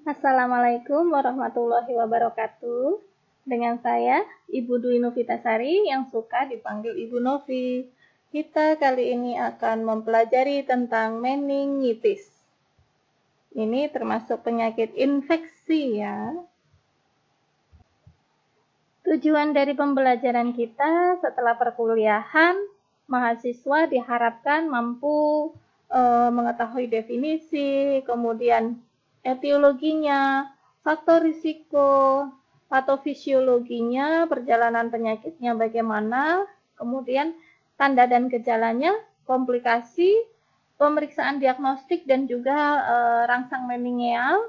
Assalamualaikum warahmatullahi wabarakatuh. Dengan saya, Ibu Dwi Novitasari yang suka dipanggil Ibu Novi. Kita kali ini akan mempelajari tentang meningitis. Ini termasuk penyakit infeksi ya. Tujuan dari pembelajaran kita setelah perkuliahan, mahasiswa diharapkan mampu mengetahui definisi, kemudian etiologinya, faktor risiko, patofisiologinya, perjalanan penyakitnya bagaimana, kemudian tanda dan gejalanya, komplikasi, pemeriksaan diagnostik dan juga rangsang meningeal,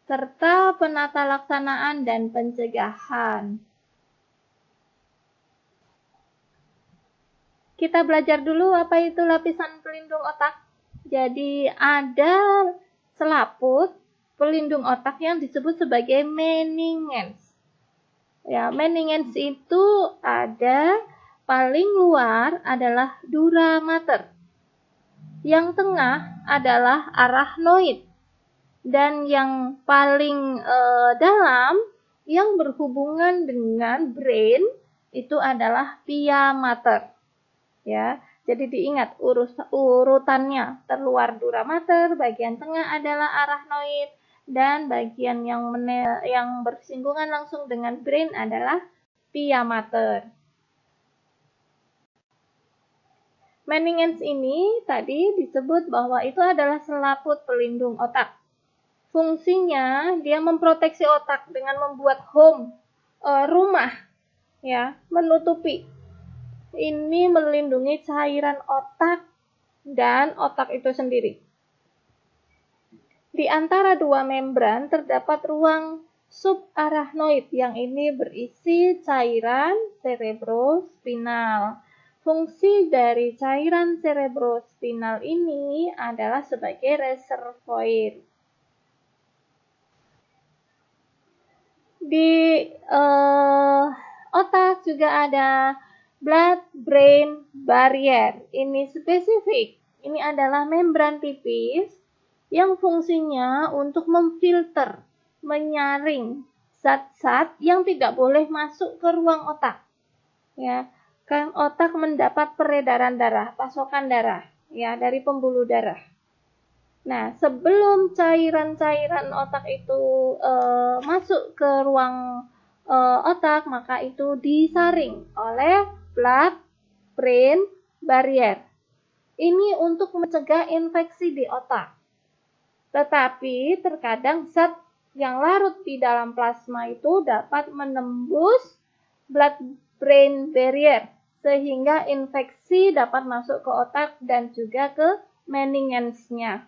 serta penata laksanaan dan pencegahan. Kita belajar dulu apa itu lapisan pelindung otak. Jadi ada selaput pelindung otak yang disebut sebagai meningens. Ya, meningens itu ada paling luar adalah dura mater. Yang tengah adalah arachnoid. Dan yang paling dalam yang berhubungan dengan brain itu adalah pia mater. Ya, jadi diingat urutannya. Terluar dura mater, bagian tengah adalah arachnoid, dan bagian yang bersinggungan langsung dengan brain adalah pia mater. Meningens ini tadi disebut bahwa itu adalah selaput pelindung otak. Fungsinya dia memproteksi otak dengan membuat rumah, ya, menutupi. Ini melindungi cairan otak dan otak itu sendiri. Di antara dua membran terdapat ruang subarachnoid yang ini berisi cairan cerebrospinal. Fungsi dari cairan cerebrospinal ini adalah sebagai reservoir. Di otak juga ada blood-brain barrier. Ini spesifik. Ini adalah membran tipis yang fungsinya untuk memfilter, menyaring zat-zat yang tidak boleh masuk ke ruang otak. Ya, kan otak mendapat peredaran darah, pasokan darah, ya, dari pembuluh darah. Nah, sebelum cairan-cairan otak itu masuk ke ruang otak, maka itu disaring oleh blood-brain barrier. Ini untuk mencegah infeksi di otak. Tetapi terkadang zat yang larut di dalam plasma itu dapat menembus blood-brain barrier, sehingga infeksi dapat masuk ke otak dan juga ke meningensnya.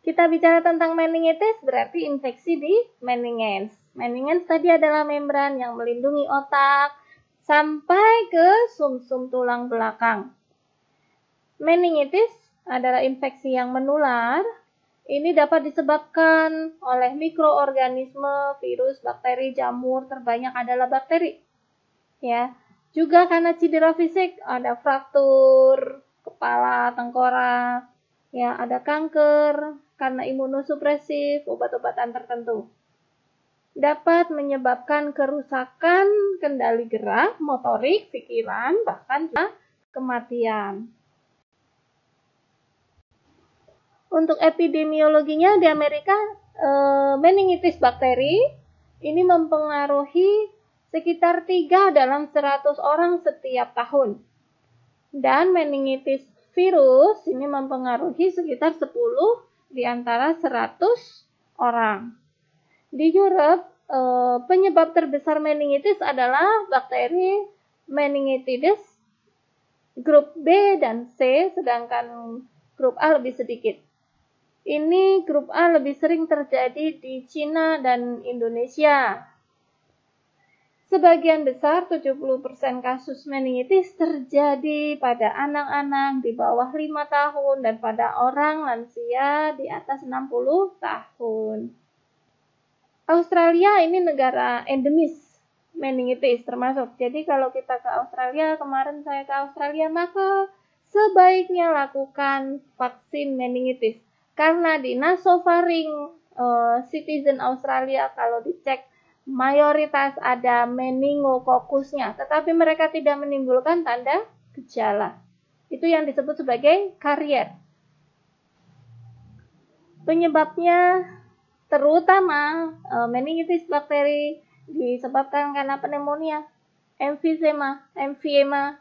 Kita bicara tentang meningitis, berarti infeksi di meningens. Meningens tadi adalah membran yang melindungi otak sampai ke sumsum tulang belakang. Meningitis adalah infeksi yang menular. Ini dapat disebabkan oleh mikroorganisme, virus, bakteri, jamur, terbanyak adalah bakteri. Ya, juga karena cedera fisik, ada fraktur kepala, tengkorak, ya, ada kanker karena imunosupresif, obat-obatan tertentu. Dapat menyebabkan kerusakan kendali gerak, motorik, pikiran, bahkan juga kematian. Untuk epidemiologinya di Amerika, meningitis bakteri ini mempengaruhi sekitar 3 dalam 100 orang setiap tahun. Dan meningitis virus ini mempengaruhi sekitar 10 di antara 100 orang. Di Europe, penyebab terbesar meningitis adalah bakteri Meningitidis grup B dan C, sedangkan grup A lebih sedikit. Ini grup A lebih sering terjadi di Cina dan Indonesia. Sebagian besar, 70% kasus meningitis terjadi pada anak-anak di bawah 5 tahun dan pada orang lansia di atas 60 tahun. Australia ini negara endemis meningitis termasuk. Jadi kalau kita ke Australia, kemarin saya ke Australia, maka sebaiknya lakukan vaksin meningitis. Karena di nasofaring citizen Australia kalau dicek mayoritas ada meningokokusnya, tetapi mereka tidak menimbulkan tanda gejala. Itu yang disebut sebagai karier. Penyebabnya terutama meningitis bakteri disebabkan karena pneumonia, emfisema,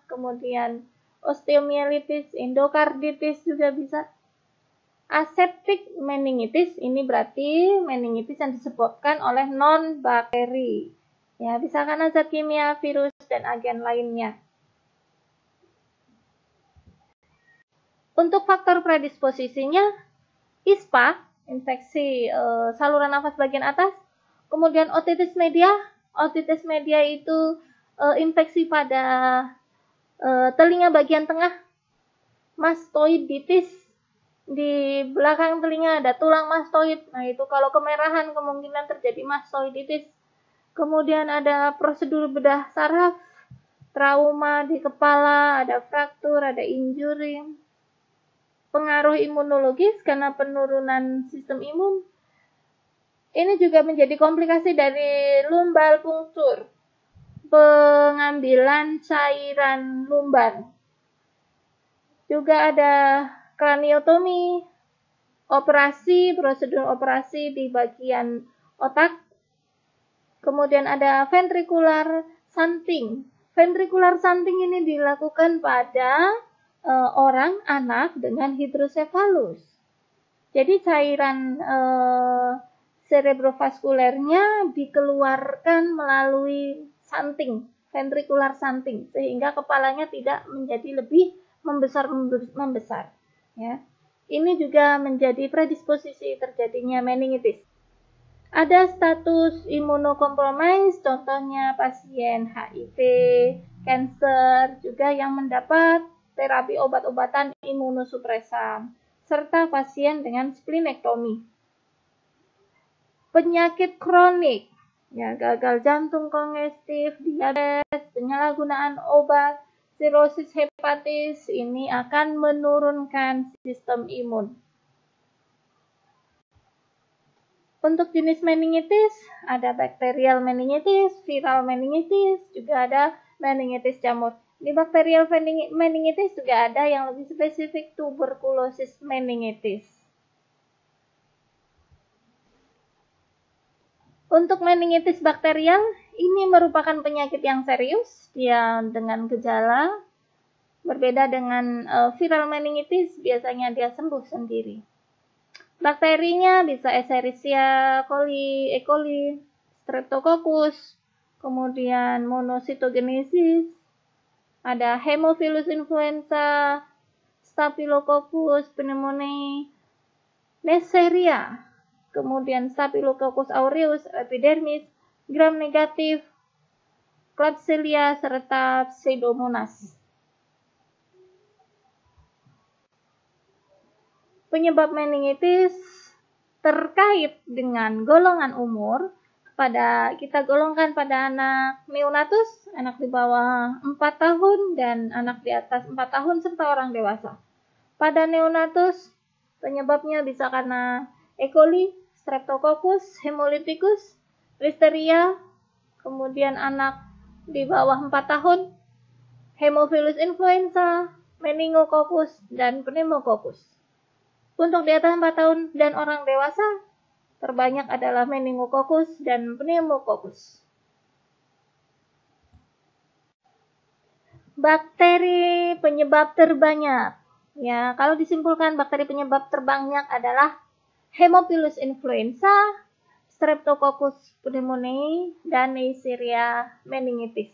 kemudian osteomyelitis, endokarditis juga bisa. Aseptic meningitis ini berarti meningitis yang disebabkan oleh non-bakteri. Ya, bisa karena zat kimia, virus, dan agen lainnya. Untuk faktor predisposisinya, ISPA, infeksi saluran nafas bagian atas, kemudian otitis media. Otitis media itu infeksi pada telinga bagian tengah, mastoiditis. Di belakang telinga ada tulang mastoid. Nah, itu kalau kemerahan kemungkinan terjadi mastoiditis. Kemudian ada prosedur bedah saraf, trauma di kepala, ada fraktur, ada injury. Pengaruh imunologis karena penurunan sistem imun. Ini juga menjadi komplikasi dari lumbal punctur, pengambilan cairan lumbar. Juga ada kraniotomi, prosedur operasi di bagian otak. Kemudian ada ventricular shunting. Ventricular shunting ini dilakukan pada anak dengan hidrosefalus. Jadi cairan cerebrovaskulernya dikeluarkan melalui shunting, ventricular shunting, sehingga kepalanya tidak menjadi lebih membesar. Ya. Ini juga menjadi predisposisi terjadinya meningitis. Ada status imunokompromis, contohnya pasien HIV, kanker, juga yang mendapat terapi obat-obatan imunosupresan, serta pasien dengan splenektomi. Penyakit kronik, ya, gagal jantung kongestif, diabetes, penyalahgunaan obat, sirosis hepatis, ini akan menurunkan sistem imun. Untuk jenis meningitis, ada bakterial meningitis, viral meningitis, juga ada meningitis jamur. Di bakterial meningitis juga ada yang lebih spesifik, tuberkulosis meningitis. Untuk meningitis bakterial, ini merupakan penyakit yang serius, dia dengan gejala berbeda dengan viral meningitis, biasanya dia sembuh sendiri. Bakterinya bisa Escherichia coli, E. coli, Streptococcus, kemudian monocytogenesis, ada Haemophilus influenza, Staphylococcus pneumoniae, Neisseria, kemudian Staphylococcus aureus, epidermis, gram negatif, Klebsiella, serta Pseudomonas. Penyebab meningitis terkait dengan golongan umur, kita golongkan pada anak neonatus, anak di bawah 4 tahun, dan anak di atas 4 tahun, serta orang dewasa. Pada neonatus, penyebabnya bisa karena E. coli, Streptococcus, Hemolyticus, Listeria, kemudian anak di bawah 4 tahun, Haemophilus influenza, Meningococcus, dan Pneumococcus. Untuk di atas 4 tahun dan orang dewasa, terbanyak adalah Meningococcus dan Pneumococcus. Bakteri penyebab terbanyak. Ya, kalau disimpulkan bakteri penyebab terbanyak adalah Haemophilus influenza, Streptococcus pneumoniae, dan Neisseria meningitis.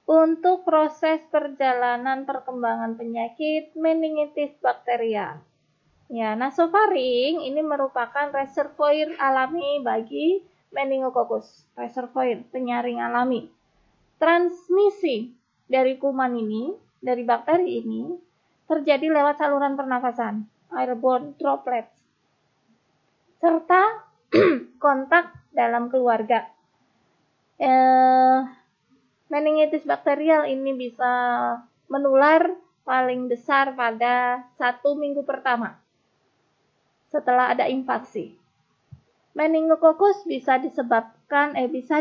Untuk proses perjalanan perkembangan penyakit meningitis bakterial. Ya, nasofaring ini merupakan reservoir alami bagi Meningococcus, reservoir penyaring alami. Transmisi dari kuman ini, dari bakteri ini, terjadi lewat saluran pernafasan, airborne droplets, serta kontak dalam keluarga. Meningitis bakterial ini bisa menular paling besar pada 1 minggu pertama setelah ada invasi. Meningococcus bisa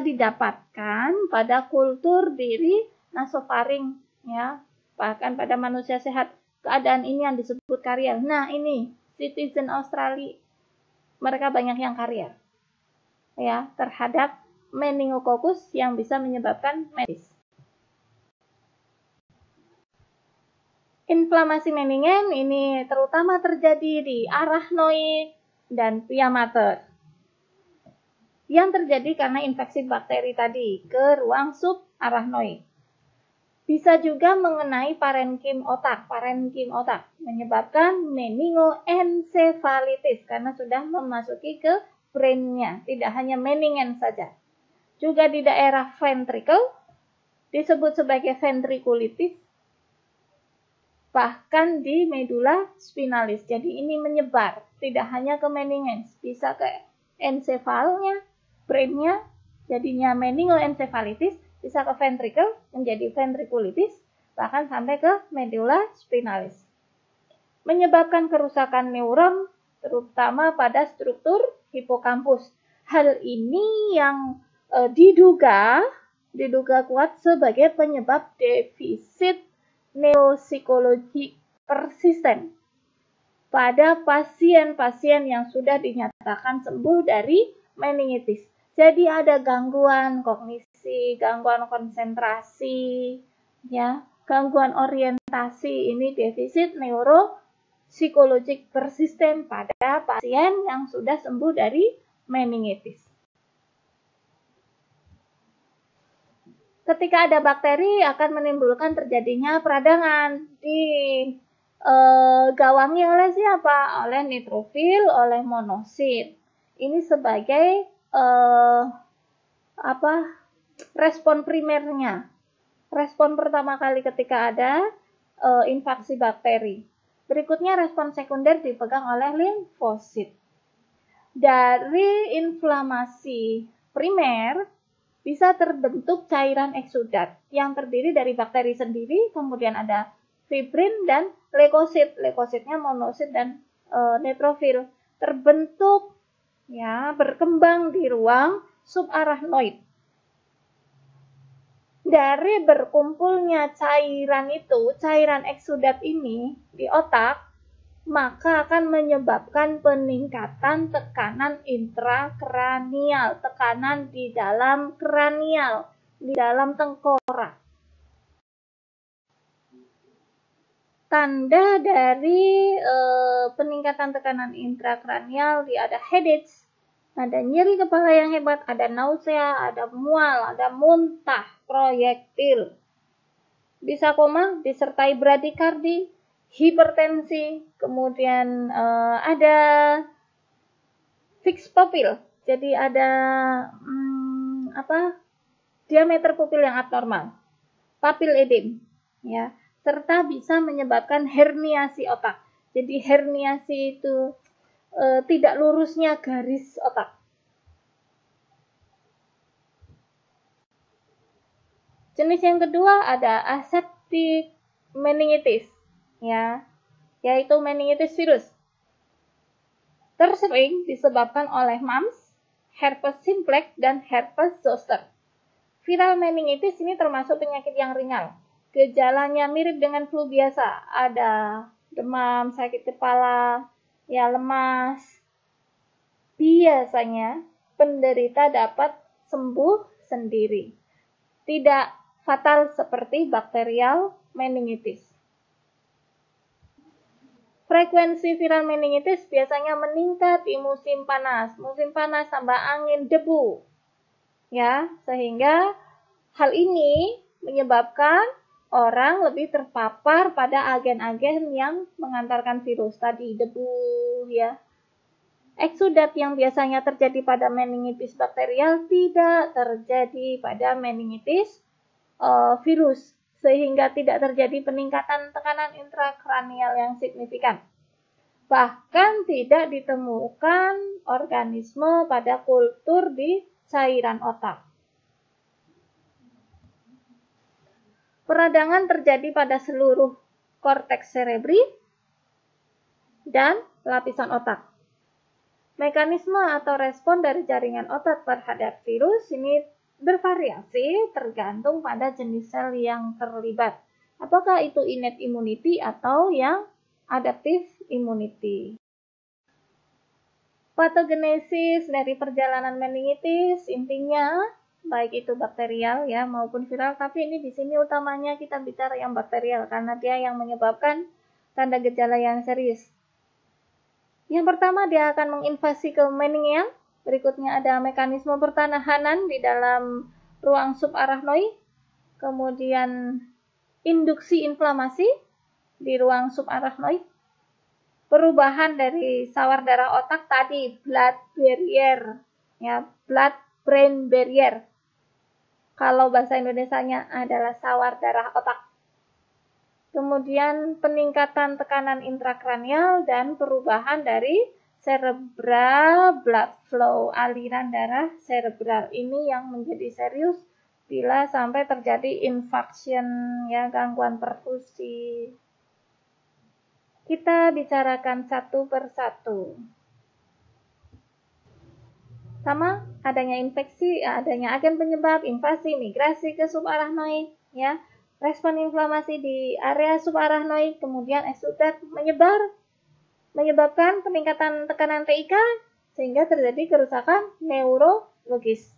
didapatkan pada kultur diri nasofaring, ya. Bahkan pada manusia sehat, keadaan ini yang disebut karier. Nah, ini citizen Australia, mereka banyak yang karier, ya, terhadap meningococcus yang bisa menyebabkan meningitis. Inflamasi meningen ini terutama terjadi di arachnoid dan pia mater, yang terjadi karena infeksi bakteri tadi ke ruang subarachnoid. Bisa juga mengenai parenkim otak, menyebabkan meningoencephalitis karena sudah memasuki ke brain-nya, tidak hanya meningen saja. Juga di daerah ventricle disebut sebagai ventriculitis, bahkan di medula spinalis. Jadi ini menyebar, tidak hanya ke meningen, bisa ke encefalnya, brainnya, jadinya meningoencephalitis, bisa ke ventricle, menjadi ventriculitis, bahkan sampai ke medula spinalis. Menyebabkan kerusakan neuron, terutama pada struktur hipokampus. Hal ini yang diduga kuat sebagai penyebab defisit neuropsikologik persisten pada pasien-pasien yang sudah dinyatakan sembuh dari meningitis. Jadi ada gangguan kognisi, gangguan konsentrasi, ya, gangguan orientasi. Ini defisit neuropsikologik persisten pada pasien yang sudah sembuh dari meningitis. Ketika ada bakteri akan menimbulkan terjadinya peradangan di gawangi oleh siapa? Oleh neutrofil, oleh monosit. Ini sebagai respon primernya. Respon pertama kali ketika ada infeksi bakteri. Berikutnya respon sekunder dipegang oleh limfosit. Dari inflamasi primer bisa terbentuk cairan eksudat yang terdiri dari bakteri sendiri, kemudian ada fibrin dan leukosit. Leukositnya monosit dan neutrofil. Terbentuk, ya, berkembang di ruang subarachnoid. Dari berkumpulnya cairan eksudat ini di otak, maka akan menyebabkan peningkatan tekanan intrakranial, tekanan di dalam kranial, di dalam tengkorak. Tanda dari peningkatan tekanan intrakranial, ada headache, ada nyeri kepala yang hebat, ada nausea, ada mual, ada muntah, proyektil. Bisa koma, disertai bradikardi, hipertensi, kemudian ada fixed pupil, jadi ada diameter pupil yang abnormal, papil edem, ya, serta bisa menyebabkan herniasi otak. Jadi herniasi itu tidak lurusnya garis otak. Jenis yang kedua ada aseptic meningitis, ya, yaitu meningitis virus. Tersering disebabkan oleh mumps, herpes simplex, dan herpes zoster. Viral meningitis ini termasuk penyakit yang ringan. Gejalanya mirip dengan flu biasa, ada demam, sakit kepala, ya, lemas. Biasanya penderita dapat sembuh sendiri. Tidak fatal seperti bakterial meningitis. Frekuensi viral meningitis biasanya meningkat di musim panas tambah angin, debu. Ya, sehingga hal ini menyebabkan orang lebih terpapar pada agen-agen yang mengantarkan virus tadi, debu, ya. Eksudat yang biasanya terjadi pada meningitis bakterial tidak terjadi pada meningitis virus, sehingga tidak terjadi peningkatan tekanan intrakranial yang signifikan. Bahkan tidak ditemukan organisme pada kultur di cairan otak. Peradangan terjadi pada seluruh korteks cerebri dan lapisan otak. Mekanisme atau respon dari jaringan otak terhadap virus ini bervariasi tergantung pada jenis sel yang terlibat. Apakah itu innate immunity atau yang adaptive immunity. Patogenesis dari perjalanan meningitis intinya baik itu bakterial ya maupun viral, tapi ini di sini utamanya kita bicara yang bakterial karena dia yang menyebabkan tanda gejala yang serius. Yang pertama, dia akan menginvasi ke meningeal. Berikutnya ada mekanisme pertahanan di dalam ruang subarachnoid. Kemudian induksi inflamasi di ruang subarachnoid. Perubahan dari sawar darah otak tadi, blood barrier, ya, blood brain barrier. Kalau bahasa Indonesianya adalah sawar darah otak. Kemudian peningkatan tekanan intrakranial dan perubahan dari cerebral blood flow, aliran darah cerebral ini yang menjadi serius bila sampai terjadi infarction, ya, gangguan perfusi. Kita bicarakan satu persatu. Sama adanya infeksi, adanya agen penyebab, invasi, migrasi ke subarachnoid, ya, respon inflamasi di area subarachnoid, kemudian eksudat menyebabkan peningkatan tekanan TIK sehingga terjadi kerusakan neurologis.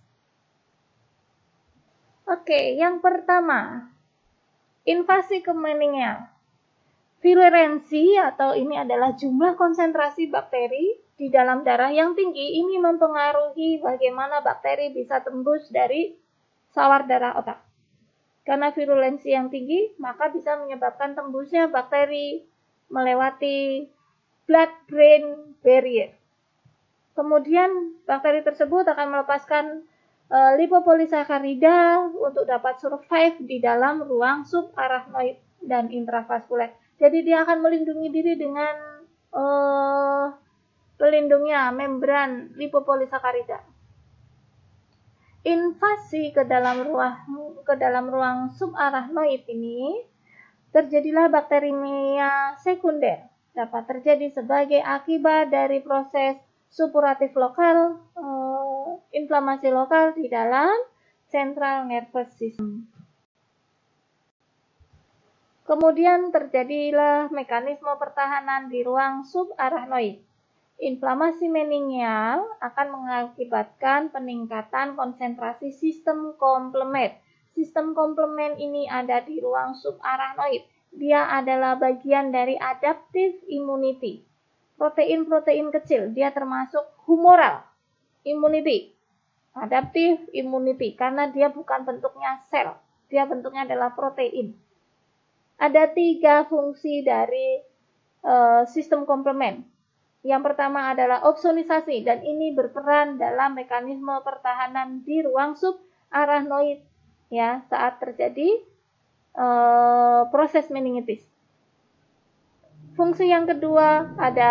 Oke, yang pertama, invasi ke meningeal. Virulensi atau ini adalah jumlah konsentrasi bakteri di dalam darah yang tinggi, ini mempengaruhi bagaimana bakteri bisa tembus dari sawar darah otak. Karena virulensi yang tinggi, maka bisa menyebabkan tembusnya bakteri melewati blood-brain barrier. Kemudian bakteri tersebut akan melepaskan lipopolisakarida untuk dapat survive di dalam ruang subarachnoid dan intravaskuler. Jadi dia akan melindungi diri dengan pelindungnya membran lipopolisakarida. Invasi ke dalam ruang subarachnoid ini terjadilah bakteriemia sekunder, dapat terjadi sebagai akibat dari proses supuratif lokal, inflamasi lokal di dalam central nervous system. Kemudian terjadilah mekanisme pertahanan di ruang subarachnoid. Inflamasi meningeal akan mengakibatkan peningkatan konsentrasi sistem komplement. Sistem komplement ini ada di ruang subarachnoid. Dia adalah bagian dari adaptive immunity. Protein-protein kecil, dia termasuk humoral immunity. Adaptive immunity, karena dia bukan bentuknya sel. Dia bentuknya adalah protein. Ada 3 fungsi dari sistem komplement. Yang pertama adalah opsonisasi, dan ini berperan dalam mekanisme pertahanan di ruang subarachnoid, ya, saat terjadi proses meningitis. Fungsi yang kedua ada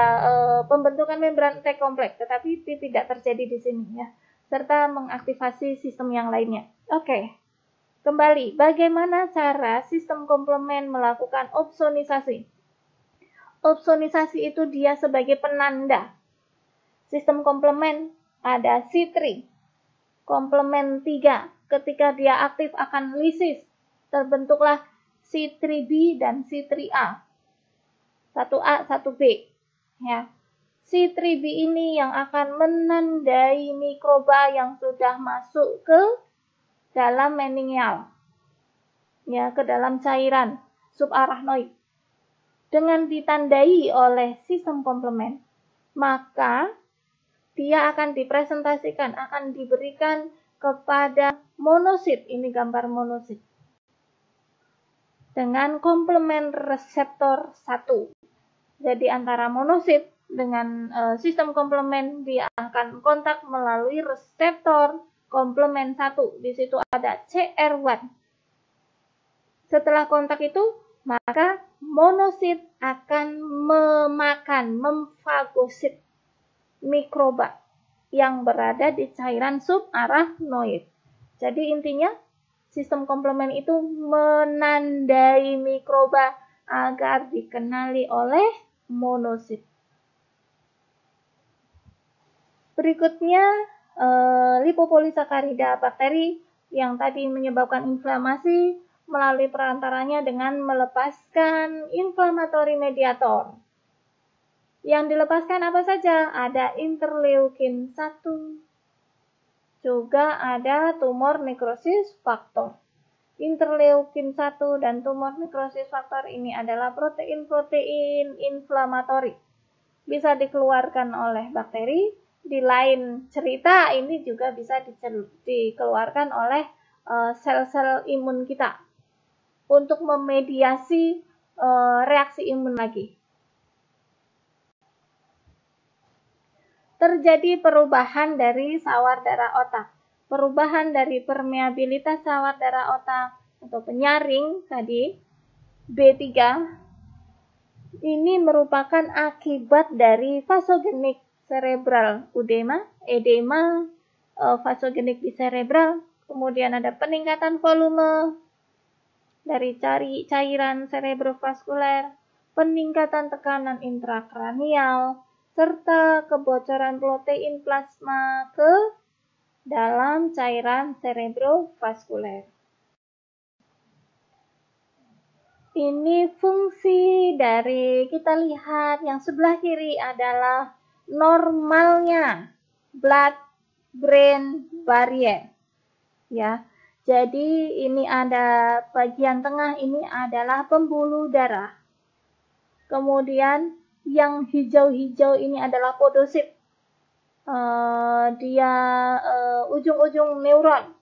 pembentukan membran T kompleks, tetapi tidak terjadi di sini, ya, serta mengaktifasi sistem yang lainnya. Oke. Kembali, bagaimana cara sistem komplement melakukan opsonisasi? Opsonisasi itu dia sebagai penanda. Sistem komplement ada C3, komplement 3. Ketika dia aktif akan lisis, terbentuklah C3b dan C3a. 1A, 1B. Ya. C3b ini yang akan menandai mikroba yang sudah masuk ke dalam meningeal, ya, ke dalam cairan subarachnoid. Dengan ditandai oleh sistem komplement, maka dia akan dipresentasikan, akan diberikan kepada monosit. Ini gambar monosit dengan komplement reseptor 1. Jadi antara monosit dengan sistem komplement, dia akan kontak melalui reseptor komplement 1. Di situ ada CR1. Setelah kontak itu, maka monosit akan memfagosit mikroba yang berada di cairan subarachnoid. Jadi intinya Sistem komplement itu menandai mikroba agar dikenali oleh monosit. Berikutnya, lipopolisakarida bakteri yang tadi menyebabkan inflamasi melalui perantaranya dengan melepaskan inflammatory mediator. Yang dilepaskan apa saja? Ada interleukin 1, juga ada tumor necrosis factor. Interleukin 1 dan tumor necrosis factor ini adalah protein-protein inflamatori. Bisa dikeluarkan oleh bakteri. Di lain cerita, ini juga bisa dikeluarkan oleh sel-sel imun kita untuk memediasi reaksi imun lagi. Terjadi perubahan dari sawar darah otak. Perubahan dari permeabilitas sawar darah otak atau penyaring tadi, B3, ini merupakan akibat dari vasogenik cerebral edema vasogenik di cerebral, kemudian ada peningkatan volume dari cairan cerebrovaskuler, peningkatan tekanan intrakranial, serta kebocoran protein plasma ke dalam cairan cerebrovaskuler. Ini fungsi dari, kita lihat yang sebelah kiri adalah normalnya blood-brain barrier. Ya, jadi ini ada bagian tengah ini adalah pembuluh darah. Kemudian yang hijau-hijau ini adalah podosit. Dia ujung-ujung neuron.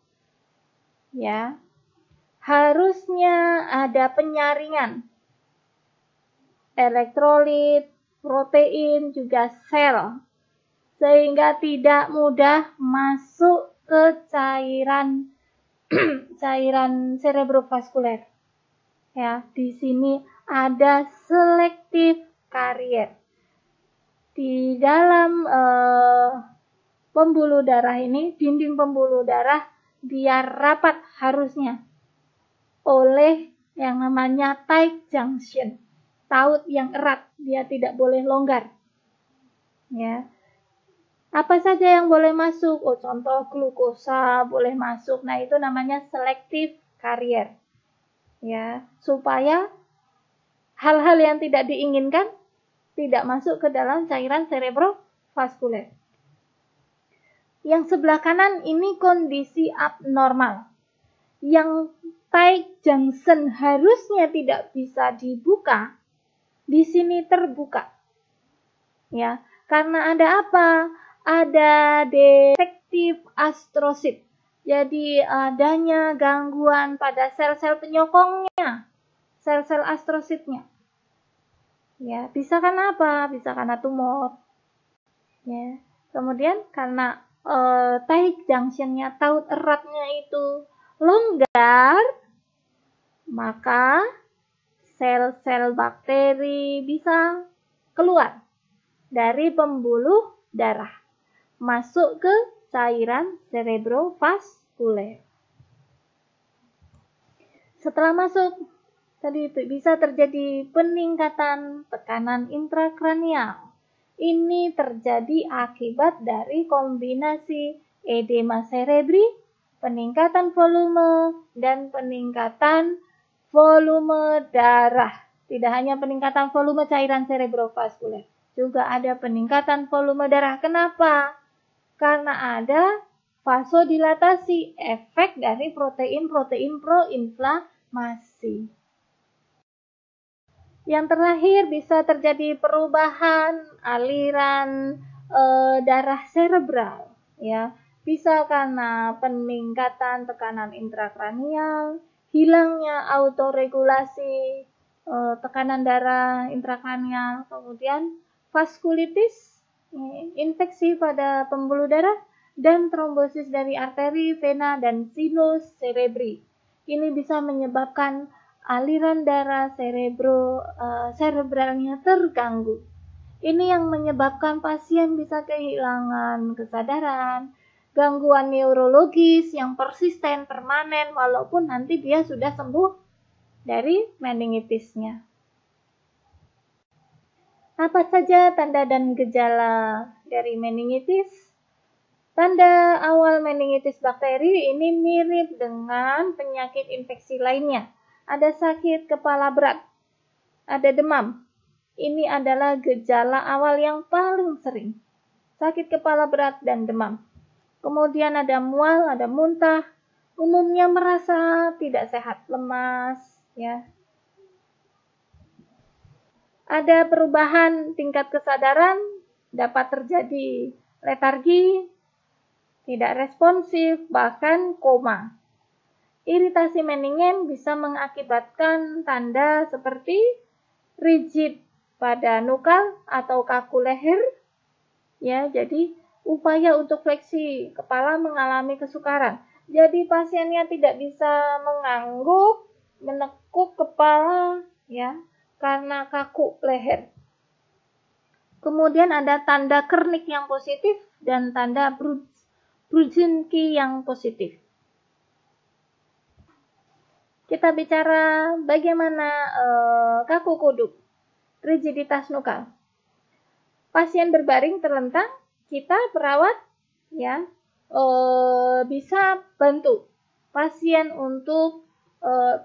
Ya. Harusnya ada penyaringan elektrolit, protein, juga sel, sehingga tidak mudah masuk ke cairan cerebrovaskuler. Ya, di sini ada selective carrier. Di dalam pembuluh darah ini, dinding pembuluh darah, dia rapat harusnya oleh yang namanya tight junction, taut yang erat, dia tidak boleh longgar. Ya. Apa saja yang boleh masuk? Oh, contoh glukosa boleh masuk. Nah, itu namanya selective carrier. Ya, supaya hal-hal yang tidak diinginkan tidak masuk ke dalam cairan cerebrovaskuler. Yang sebelah kanan ini kondisi abnormal. Yang tight junction harusnya tidak bisa dibuka, di sini terbuka. Ya, karena ada apa? Ada defektif astrosit. Jadi adanya gangguan pada sel-sel penyokongnya, sel-sel astrositnya. Ya, bisa karena apa? Bisa karena tumor. Ya. Kemudian karena tight junctionnya, taut eratnya itu longgar, maka sel-sel bakteri bisa keluar dari pembuluh darah, masuk ke cairan cerebrovaskuler. Setelah masuk, tadi bisa terjadi peningkatan tekanan intrakranial. Ini terjadi akibat dari kombinasi edema cerebri, peningkatan volume, dan peningkatan volume darah. Tidak hanya peningkatan volume cairan cerebrovaskuler, juga ada peningkatan volume darah. Kenapa? Karena ada vasodilatasi, efek dari protein-protein proinflamasi. Yang terakhir, bisa terjadi perubahan aliran darah cerebral, ya. Bisa karena peningkatan tekanan intrakranial, hilangnya autoregulasi tekanan darah intrakranial, kemudian vaskulitis, infeksi pada pembuluh darah, dan trombosis dari arteri, vena, dan sinus cerebri. Ini bisa menyebabkan aliran darah cerebralnya terganggu. Ini yang menyebabkan pasien bisa kehilangan kesadaran, gangguan neurologis yang persisten, permanen, walaupun nanti dia sudah sembuh dari meningitisnya. Apa saja tanda dan gejala dari meningitis? Tanda awal meningitis bakteri ini mirip dengan penyakit infeksi lainnya. Ada sakit kepala berat, ada demam. Ini adalah gejala awal yang paling sering. Sakit kepala berat dan demam. Kemudian ada mual, ada muntah. Umumnya merasa tidak sehat, lemas, ya. Ada perubahan tingkat kesadaran, dapat terjadi letargi, tidak responsif, bahkan koma. Iritasi meningen bisa mengakibatkan tanda seperti rigid pada nukal atau kaku leher. Ya, jadi upaya untuk fleksi kepala mengalami kesukaran. Jadi pasiennya tidak bisa mengangguk, menekuk kepala, ya, karena kaku leher. Kemudian ada tanda Kernik yang positif dan tanda Brudzinski yang positif. Kita bicara bagaimana kaku kuduk, rigiditas nukal. Pasien berbaring terlentang, kita perawat ya bisa bantu pasien untuk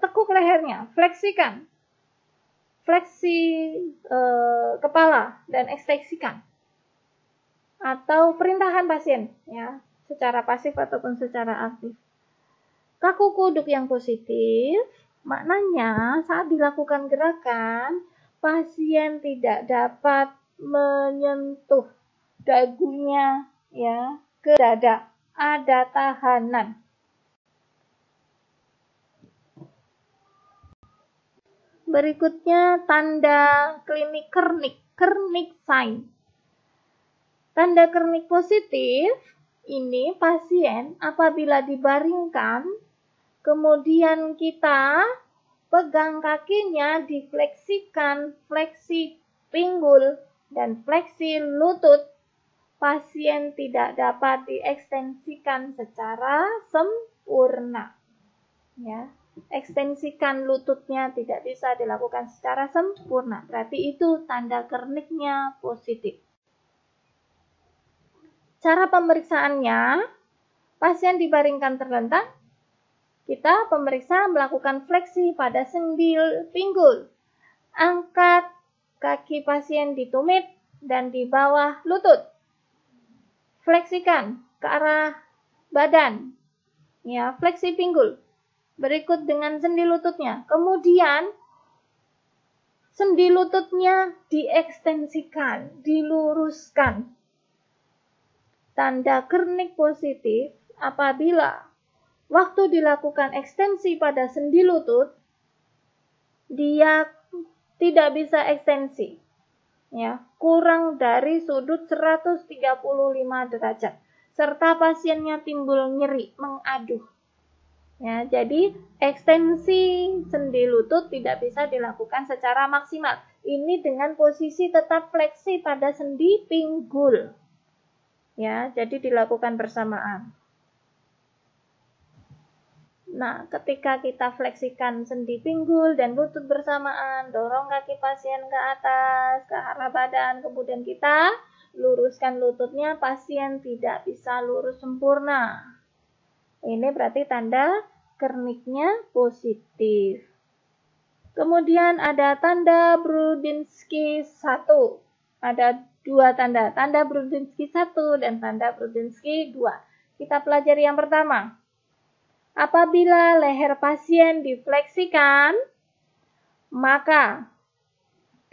tekuk lehernya, fleksikan, fleksi kepala dan ekstensikan, atau perintahan pasien ya secara pasif ataupun secara aktif. Kaku kuduk yang positif maknanya saat dilakukan gerakan pasien tidak dapat menyentuh dagunya ya ke dada, ada tahanan. Berikutnya tanda klinik Kernik sign. Tanda Kernik positif ini pasien apabila dibaringkan kemudian kita pegang kakinya, difleksikan, fleksi pinggul dan fleksi lutut, pasien tidak dapat diekstensikan secara sempurna. Ya, ekstensikan lututnya tidak bisa dilakukan secara sempurna. Berarti itu tanda Kerniknya positif. Cara pemeriksaannya, pasien dibaringkan terlentang, kita pemeriksa melakukan fleksi pada sendi pinggul. Angkat kaki pasien di tumit dan di bawah lutut. Fleksikan ke arah badan. Ya, fleksi pinggul. Berikut dengan sendi lututnya. Kemudian sendi lututnya diekstensikan, diluruskan. Tanda Kernik positif apabila waktu dilakukan ekstensi pada sendi lutut, dia tidak bisa ekstensi, ya, kurang dari sudut 135 derajat, serta pasiennya timbul nyeri, mengaduh. Ya, jadi ekstensi sendi lutut tidak bisa dilakukan secara maksimal. Ini dengan posisi tetap fleksi pada sendi pinggul. Ya, jadi dilakukan bersamaan. Nah, ketika kita fleksikan sendi pinggul dan lutut bersamaan, dorong kaki pasien ke atas, ke arah badan, kemudian kita luruskan lututnya, pasien tidak bisa lurus sempurna. Ini berarti tanda Kerniknya positif. Kemudian ada tanda Brudzinski 1. Ada dua tanda Brudzinski 1 dan tanda Brudzinski 2. Kita pelajari yang pertama. Apabila leher pasien difleksikan, maka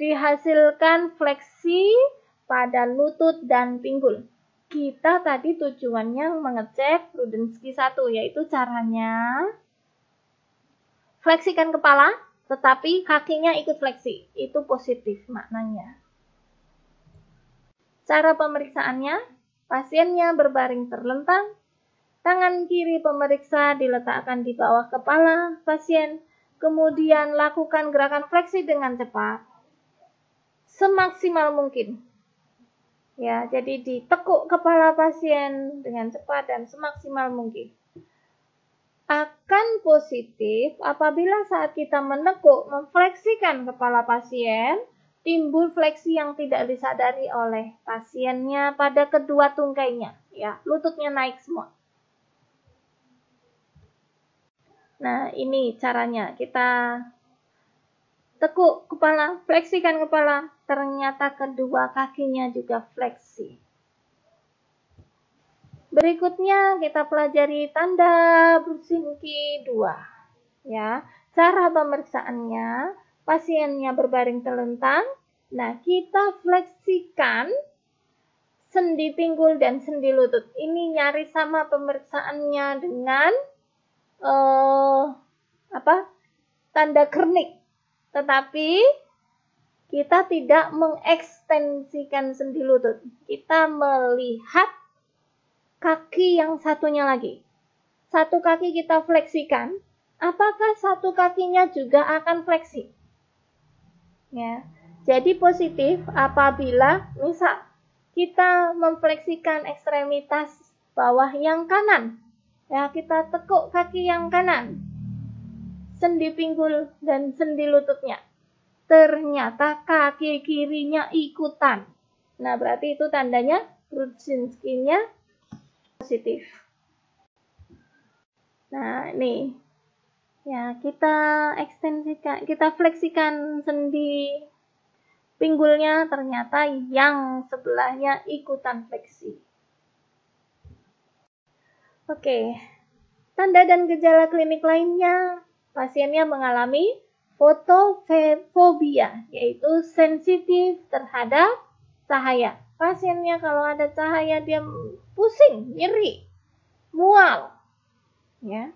dihasilkan fleksi pada lutut dan pinggul. Kita tadi tujuannya mengecek Brudzinski 1, yaitu caranya fleksikan kepala, tetapi kakinya ikut fleksi. Itu positif maknanya. Cara pemeriksaannya, pasiennya berbaring terlentang, tangan kiri pemeriksa diletakkan di bawah kepala pasien, kemudian lakukan gerakan fleksi dengan cepat, semaksimal mungkin. Ya, jadi ditekuk kepala pasien dengan cepat dan semaksimal mungkin. Akan positif apabila saat kita menekuk, memfleksikan kepala pasien, timbul fleksi yang tidak disadari oleh pasiennya pada kedua tungkainya. Ya, lututnya naik semua. Nah, ini caranya. Kita tekuk kepala, fleksikan kepala, ternyata kedua kakinya juga fleksi. Berikutnya kita pelajari tanda Brudzinski 2. Ya, cara pemeriksaannya, pasiennya berbaring telentang. Nah, kita fleksikan sendi pinggul dan sendi lutut. Ini nyaris sama pemeriksaannya dengan tanda Kernik. Tetapi kita tidak mengekstensikan sendi lutut. Kita melihat kaki yang satunya lagi. Satu kaki kita fleksikan. Apakah satu kakinya juga akan fleksi? Ya. Jadi positif apabila misal kita memfleksikan ekstremitas bawah yang kanan. Ya, kita tekuk kaki yang kanan. Sendi pinggul dan sendi lututnya. Ternyata kaki kirinya ikutan. Nah, berarti itu tandanya Brudzinski-nya positif. Nah, ini. Ya, kita ekstensikan, kita fleksikan sendi pinggulnya, ternyata yang sebelahnya ikutan fleksi. Oke. Tanda dan gejala klinik lainnya, pasiennya mengalami fotofobia, yaitu sensitif terhadap cahaya. Pasiennya kalau ada cahaya dia pusing, nyeri, mual. Ya.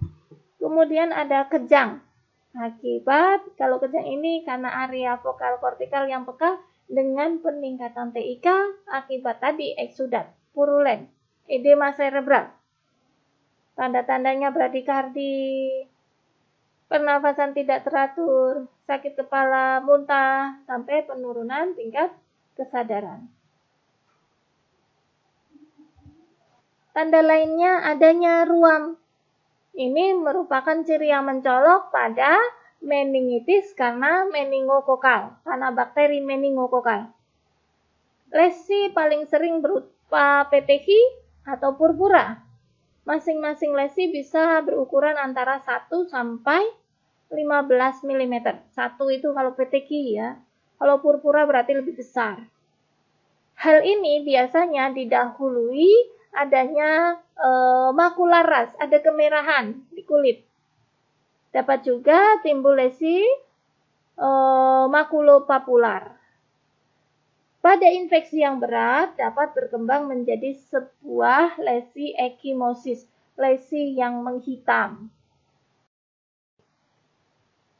Kemudian ada kejang. Akibat kalau kejang ini karena area vokal kortikal yang peka dengan peningkatan TIK akibat tadi eksudat, purulen, edema cerebral. Tanda-tandanya bradikardi, pernafasan tidak teratur, sakit kepala, muntah, sampai penurunan tingkat kesadaran. Tanda lainnya adanya ruam. Ini merupakan ciri yang mencolok pada meningitis karena meningokokal, karena bakteri meningokokal. Lesi paling sering berupa petechi atau purpura. Masing-masing lesi bisa berukuran antara 1 sampai 15 mm. 1 itu kalau petechi ya. Kalau purpura berarti lebih besar. Hal ini biasanya didahului adanya makula ras, ada kemerahan di kulit. Dapat juga timbul lesi makulopapular. Pada infeksi yang berat dapat berkembang menjadi sebuah lesi ekimosis, lesi yang menghitam.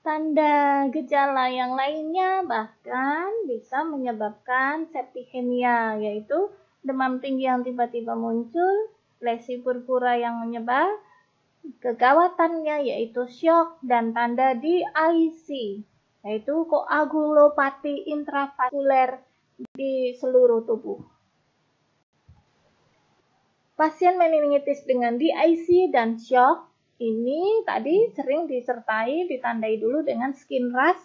Tanda gejala yang lainnya bahkan bisa menyebabkan septicemia, yaitu demam tinggi yang tiba-tiba muncul, lesi purpura yang menyebar, kegawatannya yaitu syok, dan tanda DIC, yaitu koagulopati intravaskuler di seluruh tubuh. Pasien meningitis dengan DIC dan syok ini tadi sering ditandai dulu dengan skin rash,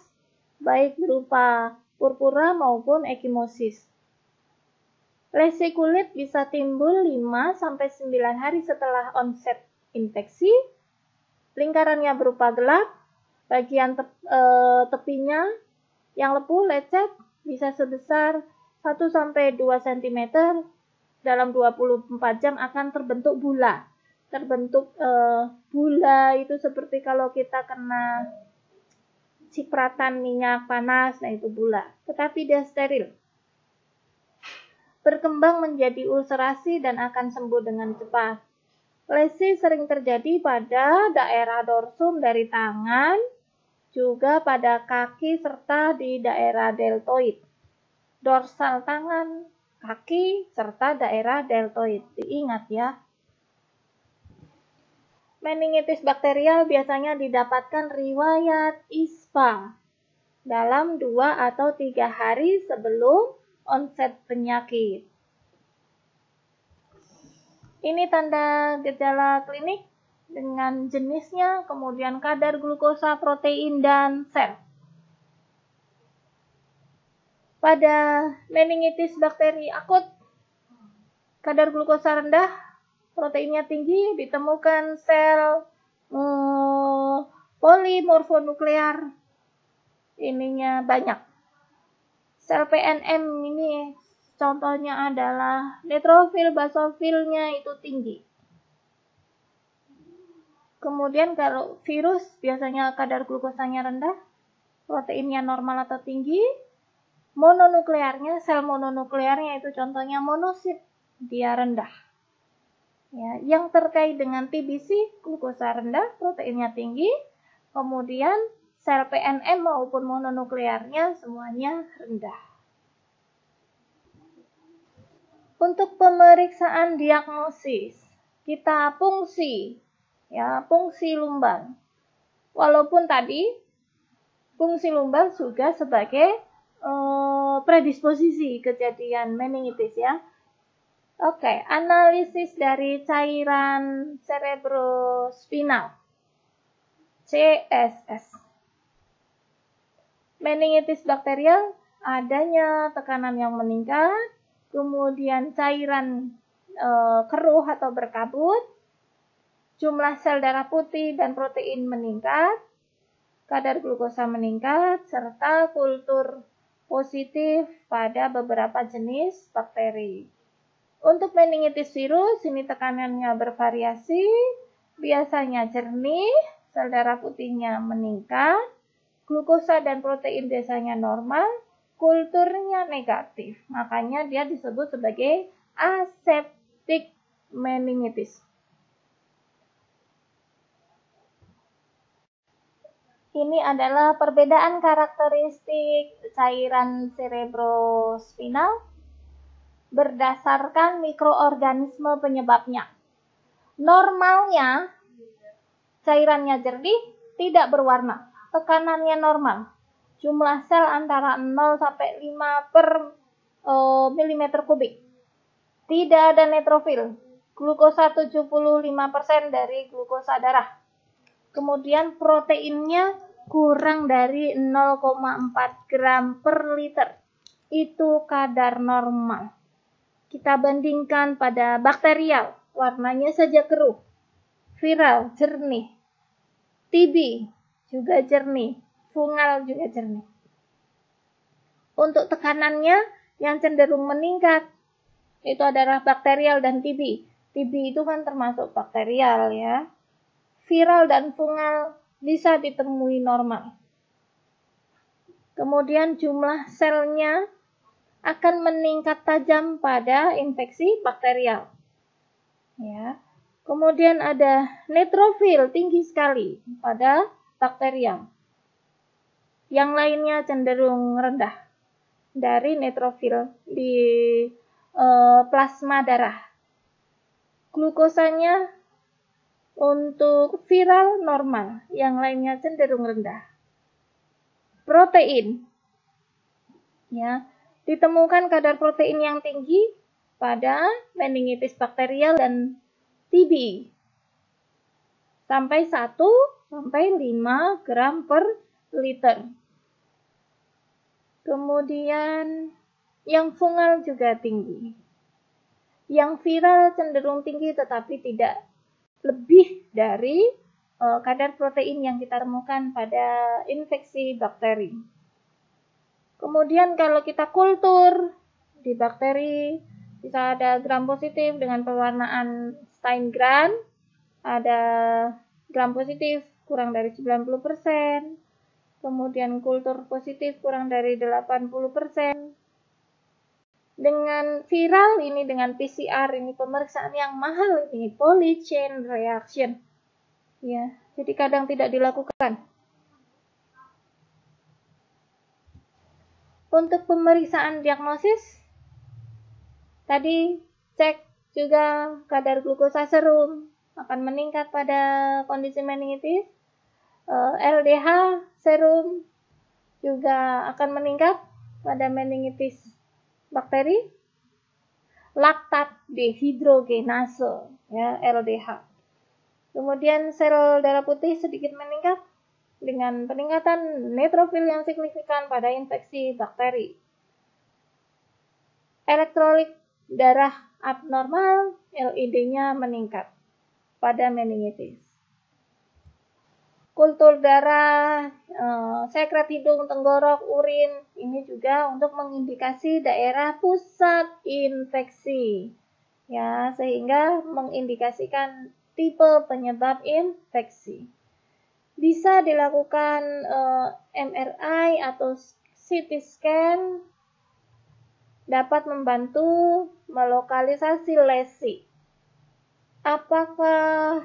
baik berupa purpura maupun ekimosis. Lesi kulit bisa timbul 5-9 hari setelah onset infeksi. Lingkarannya berupa gelap, bagian tepinya yang lepuh, lecet, bisa sebesar 1-2 cm. Dalam 24 jam akan terbentuk bula. Bula itu seperti kalau kita kena cipratan minyak panas, nah itu bula. Tetapi dia steril. Berkembang menjadi ulcerasi dan akan sembuh dengan cepat. Lesi sering terjadi pada daerah dorsum dari tangan, juga pada kaki serta di daerah deltoid. Dorsal tangan, kaki, serta daerah deltoid. Diingat ya. Meningitis bakterial biasanya didapatkan riwayat ISPA dalam 2 atau 3 hari sebelum onset penyakit. Ini tanda gejala klinik dengan jenisnya, kemudian kadar glukosa, protein, dan sel. Pada meningitis bakteri akut, kadar glukosa rendah, proteinnya tinggi, ditemukan sel polimorfonuklear, ininya banyak. Sel PNM ini contohnya adalah neutrofil, basofilnya itu tinggi. Kemudian kalau virus biasanya kadar glukosanya rendah, proteinnya normal atau tinggi, mononuklearnya, sel mononuklearnya itu contohnya monosit, dia rendah. Ya, yang terkait dengan TBC, glukosa rendah, proteinnya tinggi, kemudian sel PNM maupun mononuklearnya semuanya rendah. Untuk pemeriksaan diagnosis, kita fungsi, ya, fungsi lumbar. Walaupun tadi fungsi lumbar juga sebagai predisposisi kejadian meningitis, ya. Oke, analisis dari cairan cerebrospinal, CSS. Meningitis bakterial adanya tekanan yang meningkat, kemudian cairan keruh atau berkabut, jumlah sel darah putih dan protein meningkat, kadar glukosa meningkat, serta kultur positif pada beberapa jenis bakteri. Untuk meningitis virus, ini tekanannya bervariasi, biasanya jernih, sel darah putihnya meningkat, glukosa dan protein biasanya normal, kulturnya negatif. Makanya dia disebut sebagai aseptic meningitis. Ini adalah perbedaan karakteristik cairan cerebrospinal berdasarkan mikroorganisme penyebabnya. Normalnya, cairannya jernih, tidak berwarna, tekanannya normal. Jumlah sel antara 0 sampai 5 per milimeter kubik. Tidak ada neutrofil. Glukosa 75% dari glukosa darah. Kemudian proteinnya kurang dari 0,4 gram per liter. Itu kadar normal. Kita bandingkan pada bakterial, warnanya saja keruh. Viral, jernih. TB juga jernih. Fungal juga jernih. Untuk tekanannya yang cenderung meningkat, itu adalah bakterial dan TB. TB itu kan termasuk bakterial, ya. Viral dan fungal bisa ditemui normal. Kemudian jumlah selnya akan meningkat tajam pada infeksi bakterial. Ya. Kemudian ada neutrofil tinggi sekali pada bakterial. Yang lainnya cenderung rendah dari neutrofil di plasma darah. Glukosanya untuk viral normal, yang lainnya cenderung rendah. Protein, ya, ditemukan kadar protein yang tinggi pada meningitis bakterial dan TB, sampai 1 sampai 5 gram per liter. Kemudian yang fungal juga tinggi. Yang viral cenderung tinggi tetapi tidak lebih dari kadar protein yang kita temukan pada infeksi bakteri. Kemudian kalau kita kultur di bakteri, bisa ada gram positif dengan pewarnaan Steingran, ada gram positif kurang dari 90%, kemudian kultur positif kurang dari 80%. Dengan viral ini, dengan PCR ini pemeriksaan yang mahal ini, polychain reaction. Ya, jadi kadang tidak dilakukan. Untuk pemeriksaan diagnosis, tadi cek juga kadar glukosa serum akan meningkat pada kondisi meningitis. LDH serum juga akan meningkat pada meningitis bakteri. laktat dehidrogenase, ya, LDH. Kemudian sel darah putih sedikit meningkat dengan peningkatan neutrofil yang signifikan pada infeksi bakteri. Elektrolit darah abnormal, LID-nya meningkat pada meningitis. Kultur darah, sekret hidung, tenggorok, urin, ini juga untuk mengindikasi daerah pusat infeksi, ya, sehingga mengindikasikan tipe penyebab infeksi. Bisa dilakukan MRI atau CT scan, dapat membantu melokalisasi lesi. Apakah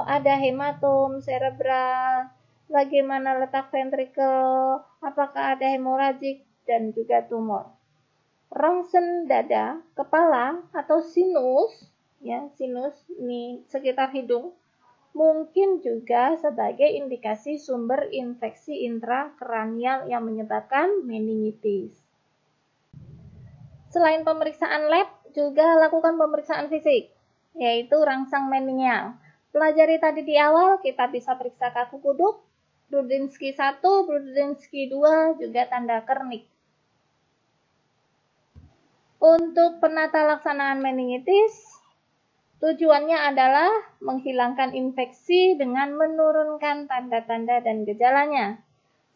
ada hematom cerebral, bagaimana letak ventrikel, apakah ada hemoragik, dan juga tumor. Rongsen dada, kepala, atau sinus, ya, sinus ini sekitar hidung, mungkin juga sebagai indikasi sumber infeksi intrakranial yang menyebabkan meningitis. Selain pemeriksaan lab, juga lakukan pemeriksaan fisik, yaitu rangsang meningeal. Pelajari tadi di awal, kita bisa periksa kaku kuduk, Brudzinski 1, Brudzinski 2, juga tanda Kernik. Untuk penata laksanaan meningitis, tujuannya adalah menghilangkan infeksi dengan menurunkan tanda-tanda dan gejalanya,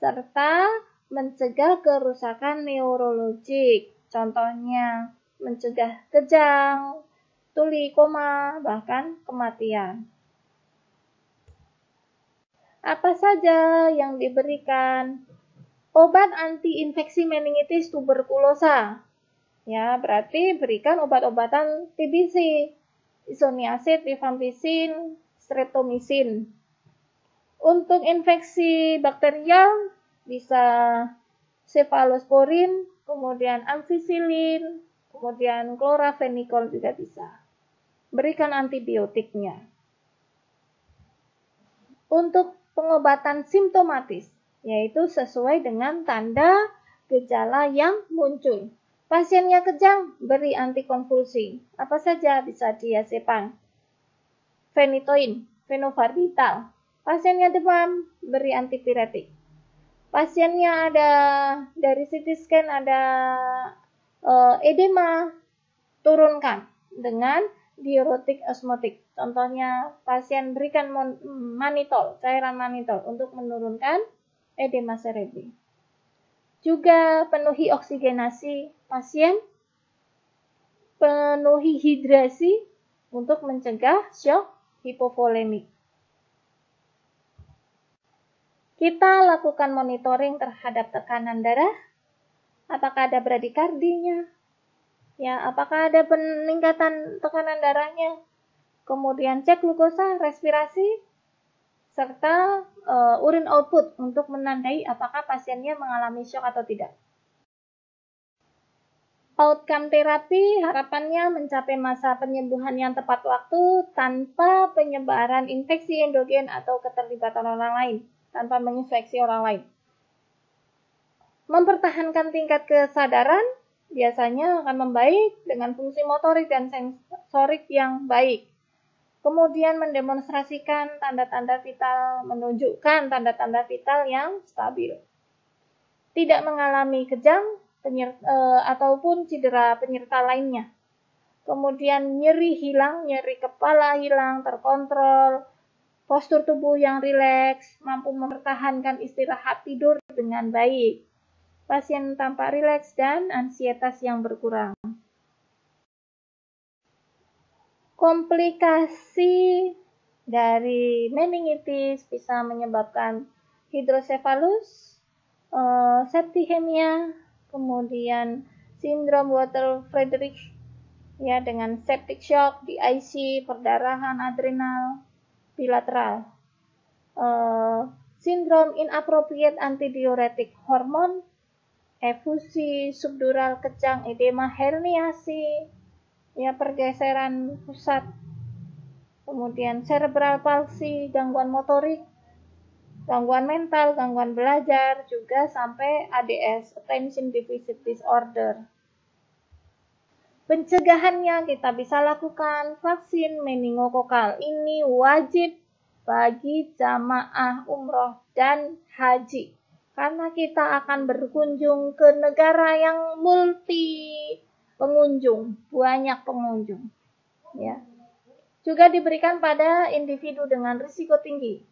serta mencegah kerusakan neurologik, contohnya mencegah kejang, tuli, koma, bahkan kematian. Apa saja yang diberikan? Obat anti-infeksi meningitis tuberkulosa. Ya, berarti berikan obat-obatan TBC, isoniazid, rifampicin, streptomycin. Untuk infeksi bakterial bisa cefalosporin, kemudian ampicillin, kemudian chloramphenicol juga bisa. Berikan antibiotiknya. Untuk pengobatan simptomatis, yaitu sesuai dengan tanda gejala yang muncul. Pasiennya kejang, beri antikonvulsi. Apa saja? Bisa diazepam, phenytoin, phenobarbital. Pasiennya demam, beri antipiretik. Pasiennya ada dari CT scan ada edema, turunkan dengan diuretik osmotik. Contohnya, pasien berikan mannitol, cairan mannitol untuk menurunkan edema cerebri. Juga penuhi oksigenasi pasien, penuhi hidrasi untuk mencegah shock hipovolemik. Kita lakukan monitoring terhadap tekanan darah, apakah ada bradikardinya, ya, apakah ada peningkatan tekanan darahnya, kemudian cek glukosa, respirasi, serta urin output untuk menandai apakah pasiennya mengalami shock atau tidak. Outcome terapi harapannya mencapai masa penyembuhan yang tepat waktu tanpa penyebaran infeksi endogen atau keterlibatan orang lain, tanpa menginfeksi orang lain. Mempertahankan tingkat kesadaran biasanya akan membaik dengan fungsi motorik dan sensorik yang baik. Kemudian mendemonstrasikan tanda-tanda vital, menunjukkan tanda-tanda vital yang stabil. Tidak mengalami kejang ataupun cedera penyerta lainnya. Kemudian nyeri hilang, nyeri kepala hilang, terkontrol, postur tubuh yang rileks, mampu mempertahankan istirahat tidur dengan baik. Pasien tampak rileks dan ansietas yang berkurang. Komplikasi dari meningitis bisa menyebabkan hidrosefalus, septicemia, kemudian sindrom Water-Friedrich, ya, dengan septic shock, DIC, perdarahan adrenal bilateral, sindrom inappropriate antidiuretic hormone, efusi subdural kejang, edema, herniasi, ya, pergeseran pusat, kemudian cerebral palsy, gangguan motorik, gangguan mental, gangguan belajar, juga sampai ADS, Attention Deficit Disorder. Pencegahannya kita bisa lakukan vaksin meningokokal. Ini wajib bagi jamaah umroh dan haji. Karena kita akan berkunjung ke negara yang multi pengunjung, banyak pengunjung. Ya. Juga diberikan pada individu dengan risiko tinggi.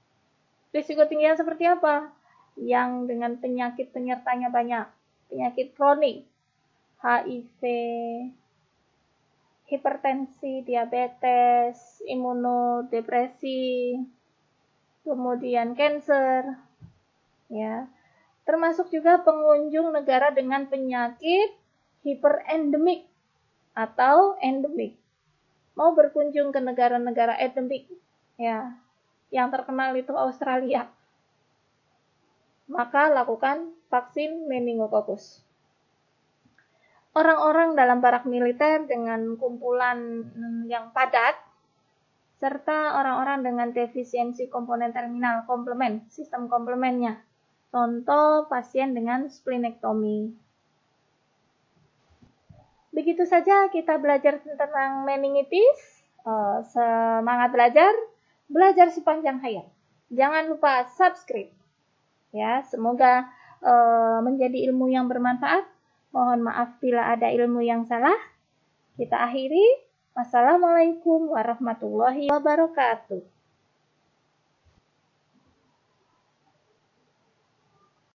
Risiko tinggi yang seperti apa? Yang dengan penyakit penyertanya banyak. Penyakit kronik, HIV, hipertensi, diabetes, imunodepresi, kemudian kanker, ya. Termasuk juga pengunjung negara dengan penyakit hiperendemik atau endemik. Mau berkunjung ke negara-negara endemik, ya, yang terkenal itu Australia, maka lakukan vaksin meningokokus. Orang-orang dalam barak militer dengan kumpulan yang padat, serta orang-orang dengan defisiensi komponen terminal komplement, sistem komplementnya. Contoh pasien dengan splenektomi. Begitu saja kita belajar tentang meningitis. Semangat belajar sepanjang hayat. Jangan lupa subscribe. Ya, semoga menjadi ilmu yang bermanfaat. Mohon maaf bila ada ilmu yang salah. Kita akhiri. Wassalamualaikum warahmatullahi wabarakatuh.